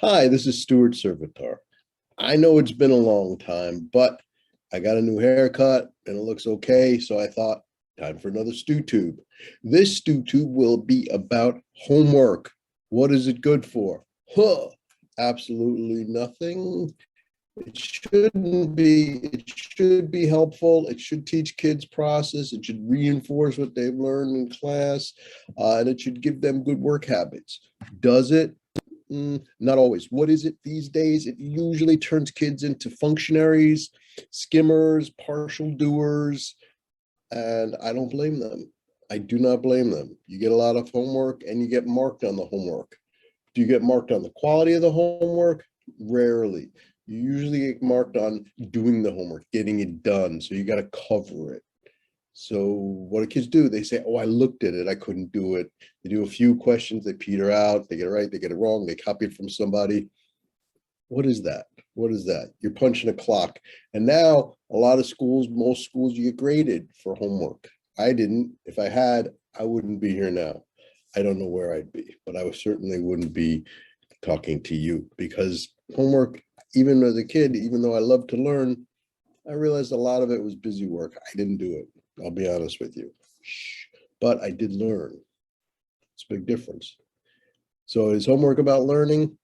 Hi, this is Stuart Servitor. I know it's been a long time, but I got a new haircut and it looks okay. So I thought, time for another StuTube. This StuTube will be about homework. What is it good for? Huh, absolutely nothing. It shouldn't be. It should be helpful. It should teach kids process. It should reinforce what they've learned in class, and it should give them good work habits. Does it? Not always. What is it these days? It usually turns kids into functionaries, skimmers, partial doers, and I don't blame them. I do not blame them. You get a lot of homework and you get marked on the homework. Do you get marked on the quality of the homework? Rarely. You usually get marked on doing the homework, getting it done. So you got to cover it. So what do kids do? They say, oh, I looked at it. I couldn't do it. They do a few questions. They peter out. They get it right. They get it wrong. They copy it from somebody. What is that? What is that? You're punching a clock. And now a lot of schools, most schools, you get graded for homework. I didn't. If I had, I wouldn't be here now. I don't know where I'd be, but I certainly wouldn't be talking to you because homework, even as a kid, even though I love to learn, I realized a lot of it was busy work. I didn't do it. I'll be honest with you. But I did learn. It's a big difference. So is homework about learning?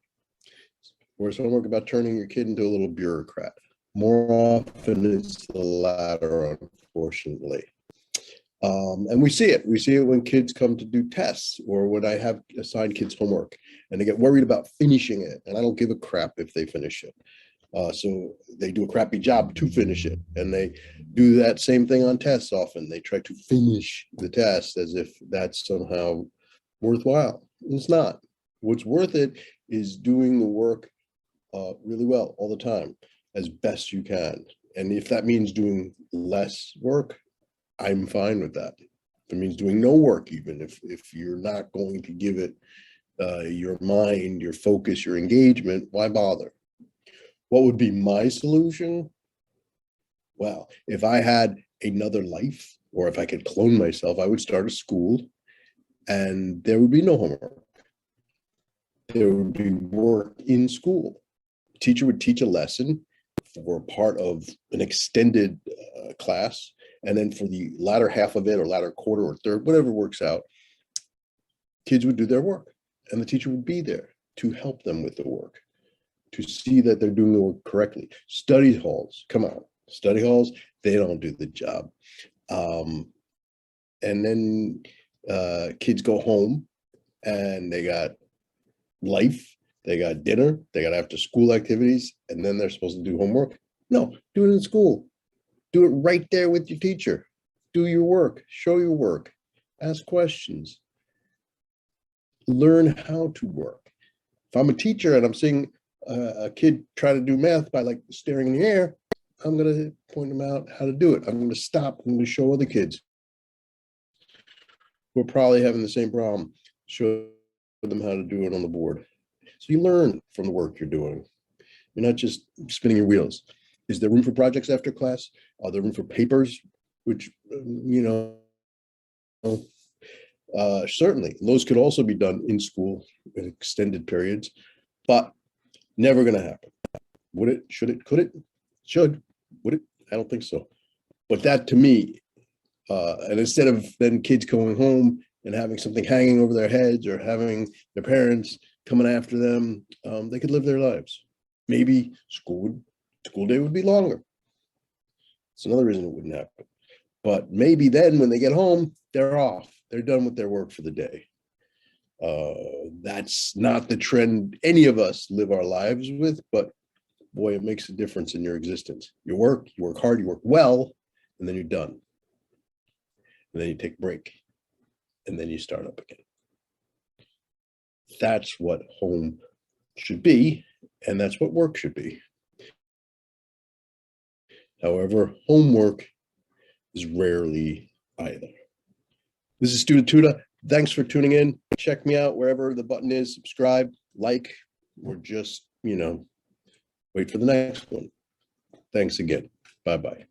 Or is homework about turning your kid into a little bureaucrat? More often it's the latter, unfortunately. And we see it. We see it when kids come to do tests or when I have assigned kids homework and they get worried about finishing it. And I don't give a crap if they finish it. So they do a crappy job to finish it. And they do that same thing on tests often. They try to finish the test as if that's somehow worthwhile. It's not. What's worth it is doing the work really well all the time, as best you can. And if that means doing less work, I'm fine with that. If it means doing no work, even if you're not going to give it your mind, your focus, your engagement, why bother? What would be my solution? Well, if I had another life, or if I could clone myself, I would start a school and there would be no homework. There would be work in school. The teacher would teach a lesson for part of an extended class. And then for the latter half of it, or latter quarter or third, whatever works out, kids would do their work. And the teacher would be there to help them with the work, to see that they're doing the work correctly. Study halls, come on. Study halls, they don't do the job. And then kids go home and they got life, they got dinner, they got after school activities, and then they're supposed to do homework. No, do it in school. Do it right there with your teacher. Do your work, show your work, ask questions, learn how to work. If I'm a teacher and I'm seeing a kid try to do math by like staring in the air, I'm going to point them out how to do it. I'm going to stop. I'm going to show other kids who are probably having the same problem, show them how to do it on the board. So you learn from the work you're doing. You're not just spinning your wheels. Is there room for projects after class? Are there room for papers? Which, certainly, those could also be done in school in extended periods, but never going to happen. Would it? Should it? Could it? Should? Would it? I don't think so. But that to me, and instead of then kids going home and having something hanging over their heads or having their parents coming after them, they could live their lives. Maybe school day would be longer. It's another reason it wouldn't happen. But maybe then when they get home, they're off. They're done with their work for the day. That's not the trend any of us live our lives with, but boy, it makes a difference in your existence. You work hard, you work well, and then you're done. And then you take a break, and then you start up again. That's what home should be, and that's what work should be. However, homework is rarely either. This is Studatuta. Thanks for tuning in. Check me out wherever the button is, subscribe, like, or just, wait for the next one. Thanks again. Bye-bye.